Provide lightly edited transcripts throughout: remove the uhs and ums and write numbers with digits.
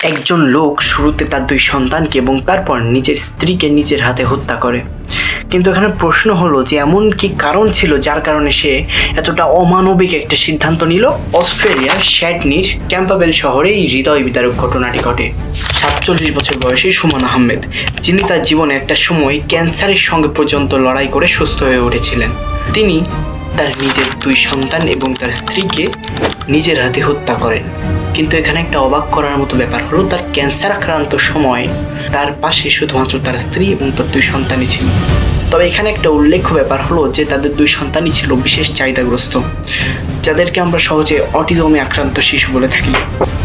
একজন লোক শুরুতে তার দুই সন্তানকে এবং তারপর নিজের স্ত্রীকে নিজের হাতে হত্যা করে। কিন্তু এখানে প্রশ্ন হলো যে এমন কি কারণ ছিল যার কারণে সে এতটা অমানবিক একটা সিদ্ধান্ত নিল। অস্ট্রেলিয়ার সিডনির ক্যাম্পবেল শহরে এই হৃদয় বিদারক ঘটনাটি ঘটে। 47 বছর বয়সী সুমন আহমেদ, যিনি তার জীবনে একটা সময় ক্যান্সারের সঙ্গে পর্যন্ত লড়াই করে সুস্থ হয়ে উঠেছিলেন, তিনি তার নিজের দুই সন্তান এবং তার স্ত্রীকে নিজের হাতে হত্যা করেন। কিন্তু এখানে একটা অবাক করার মতো ব্যাপার হলো, তার ক্যান্সার আক্রান্ত সময় তার পাশে শুধুমাত্র তার স্ত্রী এবং তার দুই সন্তানই ছিল। তবে এখানে একটা উল্লেখ্য ব্যাপার হলো যে তাদের দুই সন্তানই ছিল বিশেষ চাহিদাগ্রস্ত, যাদেরকে আমরা সহজে অটিজমে আক্রান্ত শিশু বলে থাকি।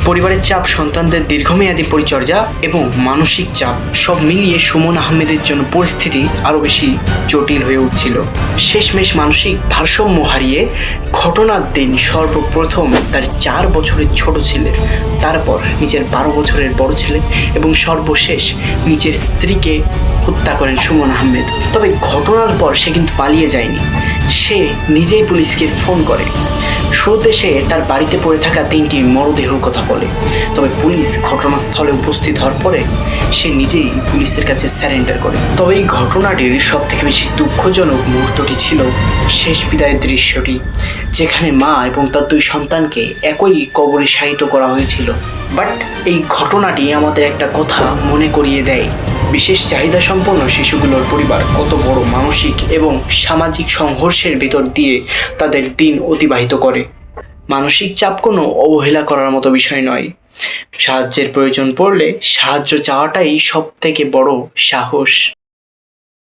পরিবারের চাপ, সন্তানদের দীর্ঘমেয়াদী পরিচর্যা এবং মানসিক চাপ সব মিলিয়ে সুমন আহমেদের জন্য পরিস্থিতি আরও বেশি জটিল হয়ে উঠছিল। শেষমেশ মানসিক ভারসাম্য হারিয়ে ঘটনার দিন সর্বপ্রথম তার 4 বছরের ছোট ছেলে, তারপর নিজের 12 বছরের বড় ছেলে এবং সর্বশেষ নিজের স্ত্রীকে হত্যা করেন সুমন আহমেদ। তবে ঘটনার পর সে কিন্তু পালিয়ে যায়নি, সে নিজেই পুলিশকে ফোন করে। শুরুতে সে তার বাড়িতে পড়ে থাকা 3টি মরদেহের কথা বলে, তবে পুলিশ ঘটনাস্থলে উপস্থিত হওয়ার পরে সে নিজেই পুলিশের কাছে স্যারেন্ডার করে। তবে এই ঘটনাটির সব থেকে বেশি দুঃখজনক মুহূর্তটি ছিল শেষ বিদায়ের দৃশ্যটি, যেখানে মা এবং তার দুই সন্তানকে একই কবরে শায়িত করা হয়েছিল। বাট এই ঘটনাটি আমাদের একটা কথা মনে করিয়ে দেয়, বিশেষ চাহিদা সম্পন্ন শিশুগুলোর পরিবার কত বড় মানসিক এবং সামাজিক সংঘর্ষের ভিতর দিয়ে তাদের দিন অতিবাহিত করে। মানসিক চাপ কোনো অবহেলা করার মতো বিষয় নয়, সাহায্যের প্রয়োজন পড়লে সাহায্য চাওয়াটাই সব থেকে বড় সাহস।